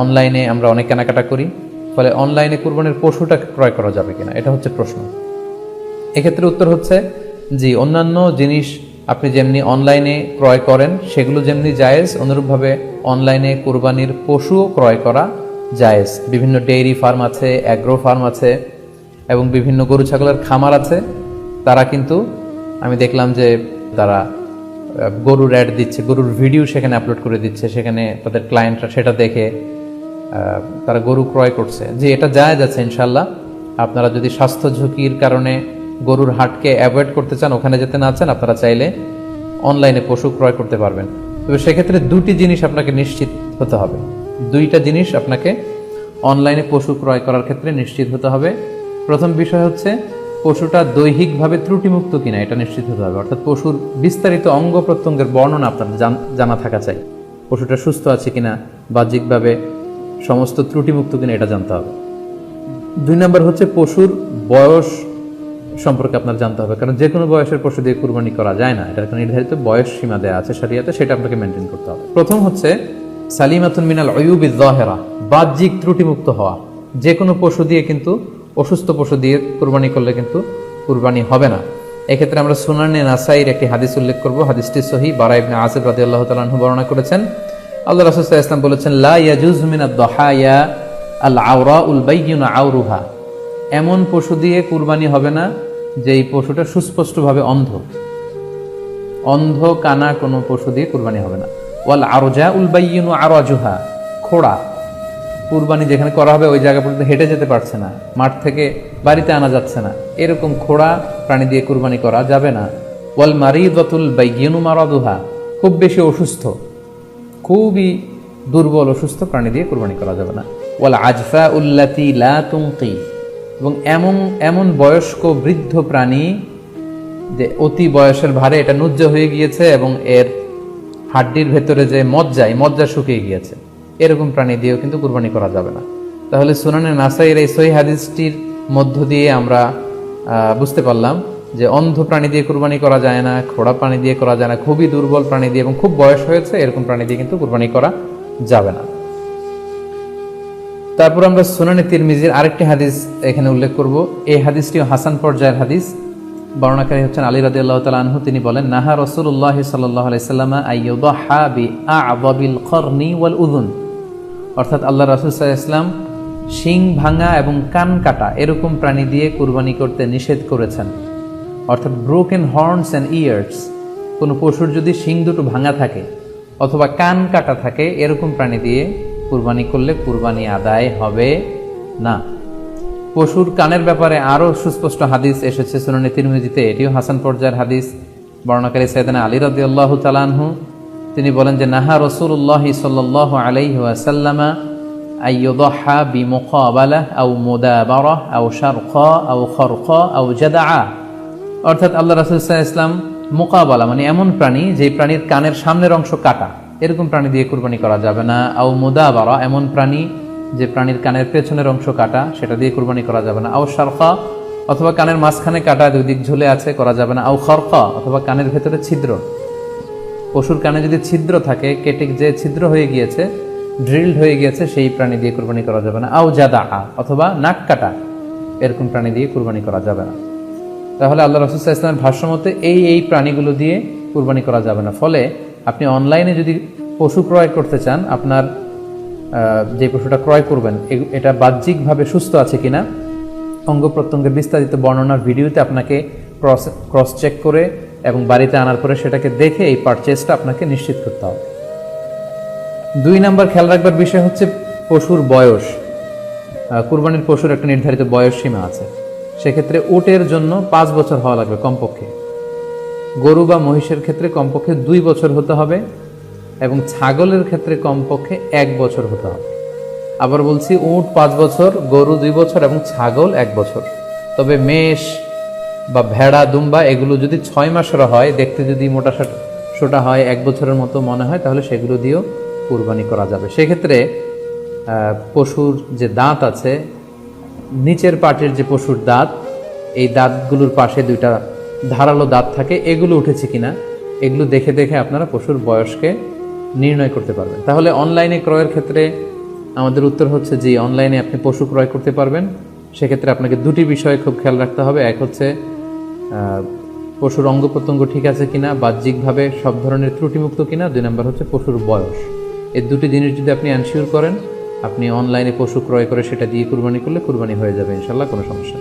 অনলাইনে আমরা অনেক কেনাকাটা করি, ফলে অনলাইনে কুরবানির পশুটা ক্রয় করা যাবে কিনা, এটা হচ্ছে প্রশ্ন। এক্ষেত্রে উত্তর হচ্ছে জি, অন্যান্য জিনিস আপনি যেমনি অনলাইনে ক্রয় করেন সেগুলো যেমনি জায়েজ, অনুরূপভাবে অনলাইনে কুরবানির পশুও ক্রয় করা জায়েজ। বিভিন্ন ডেইরি ফার্ম আছে, অ্যাগ্রো ফার্ম আছে এবং বিভিন্ন গরু ছাগলের খামার আছে। তারা কিন্তু আমি দেখলাম যে তারা গরুর অ্যাড দিচ্ছে, গরুর ভিডিও সেখানে আপলোড করে দিচ্ছে, সেখানে তাদের ক্লায়েন্টরা সেটা দেখে তারা গরু ক্রয় করছে। যে এটা জায়েজ আছে ইনশাল্লাহ। আপনারা যদি স্বাস্থ্য ঝুঁকির কারণে গরুর হাটকে অ্যাভয়েড করতে চান, ওখানে যেতে না চান, আপনারা চাইলে অনলাইনে পশু ক্রয় করতে পারবেন। তবে সেক্ষেত্রে দুটি জিনিস আপনাকে নিশ্চিত হতে হবে, দুইটা জিনিস আপনাকে অনলাইনে পশু ক্রয় করার ক্ষেত্রে নিশ্চিত হতে হবে। প্রথম বিষয় হচ্ছে পশুটা দৈহিকভাবে ত্রুটিমুক্ত কিনা, এটা নিশ্চিত হতে হবে। অর্থাৎ পশুর বিস্তারিত অঙ্গ প্রত্যঙ্গের বর্ণনা আপনার জানা থাকা চাই। পশুটা সুস্থ আছে কিনা, বাহ্যিকভাবে সমস্ত ত্রুটিমুক্ত কিনা, এটা জানতে হবে। 2 নম্বর হচ্ছে পশুর বয়স সম্পর্কে আপনার জানতে হবে, কারণ যে কোনো বয়সের পশু দিয়ে কুরবানি করা যায় না, এটার একটা নির্ধারিত বয়স সীমা দেওয়া আছে শরিয়াতে, সেটা আপনাকে মেনটেন করতে হবে। প্রথম হচ্ছে সালিমাতুন মিনাল উয়ুবিজ যাহিরা, বাহ্যিক ত্রুটিমুক্ত হওয়া। যে কোনো পশু দিয়ে কিন্তু, অসুস্থ পশু দিয়ে কুরবানি করলে কিন্তু কুরবানি হবে না। এক্ষেত্রে আমরা সুনানে নাসাইর একটি হাদিস উল্লেখ করব। হাদিসটি সহিহ, বারা ইবনে আযিব রাদিয়াল্লাহু তাআলা আনহু বর্ণনা করেছেন। আল্লাহ রাসূল সাল্লাল্লাহু আলাইহি ওয়াসাল্লাম বলেছেন, লা ইয়াজুজু মিনাদ দাহায়া আল আওরাউল বাইয়িনু আওরুহা, এমন পশু দিয়ে কুরবানি হবে না যেই পশুটা সুস্পষ্টভাবে অন্ধ। অন্ধ কানা কোনো পশু দিয়ে কুরবানি হবে না। ওয়াল আরজাউল বাইয়িনু আরাজুহা, খোড়া, কুরবানি যেখানে করা হবে ওই জায়গা পর্যন্ত হেঁটে যেতে পারছে না, মাঠ থেকে বাড়িতে আনা যাচ্ছে না, এরকম খোড়া প্রাণী দিয়ে কুরবানি করা যাবে না। ওয়াল মারিদাতুল বাইয়িনু মারাদুহা, খুব বেশি অসুস্থ, খুবই দুর্বল অসুস্থ প্রাণী দিয়ে কুরবানি করা যাবে না। ওয়াল আজফা উল্লাতি লা তুনকি, এবং এমন বয়স্ক বৃদ্ধ প্রাণী যে অতি বয়সের ভারে এটা নুজ্জ হয়ে গিয়েছে এবং এর হাড্ডির ভেতরে যে মজ্জা শুকিয়ে গিয়েছে, এরকম প্রাণী দিয়েও কিন্তু কুরবানি করা যাবে না। তাহলে সুনানে নাসাইর এই সহিহ হাদিসটির মধ্য দিয়ে আমরা বুঝতে পারলাম যে অন্ধ প্রাণী দিয়ে কুরবানি করা যায় না, খোড়া প্রাণী দিয়ে করা যায় না, খুবই দুর্বল প্রাণী দিয়ে এবং খুব বয়স হয়েছে এরকম প্রাণী দিয়ে কিন্তু কুরবানি করা যাবে না। তারপর আমরা সুনানে তিরমিজির আরেকটি হাদিস এখানে উল্লেখ করব। এই হাদিসটিও হাসান পর্যায়ের হাদিস। বর্ণনাকারী হচ্ছেন আলী রাদিয়াল্লাহু তাআলা আনহু। তিনি বলেন, নাহা রাসূলুল্লাহ সাল্লাল্লাহু আলাইহি সাল্লাম আইয়ুদহা বিআ'যাবিল করনি ওয়াল উযুন, অর্থাৎ আল্লাহ রাসূল সাল্লাল্লাহু আলাইহি ওয়াসাল্লাম শিং ভাঙা এবং কান কাটা এরকম প্রাণী দিয়ে কুরবানি করতে নিষেধ করেছেন। অর্থাৎ ব্রোকেন হর্নস অ্যান্ড ইয়ার্স, কোনো পশুর যদি শিং দুটো ভাঙা থাকে অথবা কান কাটা থাকে, এরকম প্রাণী দিয়ে কুরবানি করলে কুরবানি আদায় হবে না। পশুর কানের ব্যাপারে আরও সুস্পষ্ট হাদিস এসেছে সুনানে তিরমিজিতে, এটিও হাসান পর্যায়ের হাদিস। বর্ণনাকারী সাইয়েদনা আলী রাদিয়াল্লাহু তাআলা আনহু, তিনি বলেন যে নাহা রাসূলুল্লাহ সাল্লাল্লাহু আলাইহি ওয়াসাল্লাম আইয়ুদহা বিমুকাবালাহ আও মুদাবারাহ আও শারকা আও খরকা আও জাদআ, অর্থাৎ আল্লাহ রাসূল সাল্লাল্লাহু আলাইহি ওয়াসাল্লাম মুকাবালা মানে এমন প্রাণী যে প্রাণীর কানের সামনের অংশ কাটা, এরকম প্রাণী দিয়ে কুরবানি করা যাবে না। আও মুদাবারা, এমন প্রাণী যে প্রাণীর কানের পেছনের অংশ কাটা, সেটা দিয়ে কুরবানি করা যাবে না। আও শারকা, অথবা কানের মাঝখানে কাটা, দুই দিক ঝুলে আছে, করা যাবে না। আও খরকা, অথবা কানের ভেতরে ছিদ্র, পশুর কানে যদি ছিদ্র থাকে, কেটে যে ছিদ্র হয়ে গিয়েছে, ড্রিলড হয়ে গিয়েছে, সেই প্রাণী দিয়ে কুরবানি করা যাবে না। আও জাদা, অথবা নাক কাটা, এরকম প্রাণী দিয়ে কুরবানি করা যাবে না। তাহলে আল্লাহ রাসূল সাল্লাল্লাহু আলাইহি ওয়াসাল্লামের ভাষ্যমতে এই প্রাণীগুলো দিয়ে কুরবানি করা যাবে না। ফলে আপনি অনলাইনে যদি পশু ক্রয় করতে চান, আপনার যে পশুটা ক্রয় করবেন এটা বাহ্যিকভাবে সুস্থ আছে কিনা, অঙ্গ প্রত্যঙ্গের বিস্তারিত বর্ণনা ভিডিওতে আপনাকে ক্রস চেক করে এবং বাড়িতে আনার পরে সেটাকে দেখে এই পারচেজটা আপনাকে নিশ্চিত করতে হবে। 2 নম্বর খেয়াল রাখবার বিষয় হচ্ছে পশুর বয়স। কুরবানির পশুর একটা নির্ধারিত বয়স সীমা আছে। সেক্ষেত্রে উটের জন্য 5 বছর হওয়া লাগবে কমপক্ষে, গরু বা মহিষের ক্ষেত্রে কমপক্ষে 2 বছর হতে হবে এবং ছাগলের ক্ষেত্রে কমপক্ষে 1 বছর হতে হবে। আবার বলছি, উট 5 বছর, গরু 2 বছর এবং ছাগল 1 বছর। তবে মেষ বা ভেড়া, দুম্বা এগুলো যদি 6 মাসের হয়, দেখতে যদি মোটা সোটা হয়, 1 বছরের মতো মনে হয়, তাহলে সেগুলো দিয়েও কুরবানি করা যাবে। সেক্ষেত্রে পশুর যে দাঁত আছে, নিচের পাটের যে পশুর দাঁত, এই দাঁতগুলোর পাশে 2টা ধারালো দাঁত থাকে, এগুলো উঠেছে কিনা এগুলো দেখে দেখে আপনারা পশুর বয়সকে নির্ণয় করতে পারবেন। তাহলে অনলাইনে ক্রয়ের ক্ষেত্রে আমাদের উত্তর হচ্ছে জি, অনলাইনে আপনি পশু ক্রয় করতে পারবেন। সেক্ষেত্রে আপনাকে দুটি বিষয়ে খুব খেয়াল রাখতে হবে। এক হচ্ছে পশুর অঙ্গ প্রত্যঙ্গ ঠিক আছে কিনা, বাহ্যিকভাবে সব ধরনের ত্রুটিমুক্ত কিনা। 2 নম্বর হচ্ছে পশুর বয়স। এই দুটি জিনিস যদি আপনি এনশিওর করেন, আপনি অনলাইনে পশু ক্রয় করে সেটা দিয়ে কুরবানি করলে কুরবানি হয়ে যাবে ইনশাল্লাহ, কোনো সমস্যা নেই।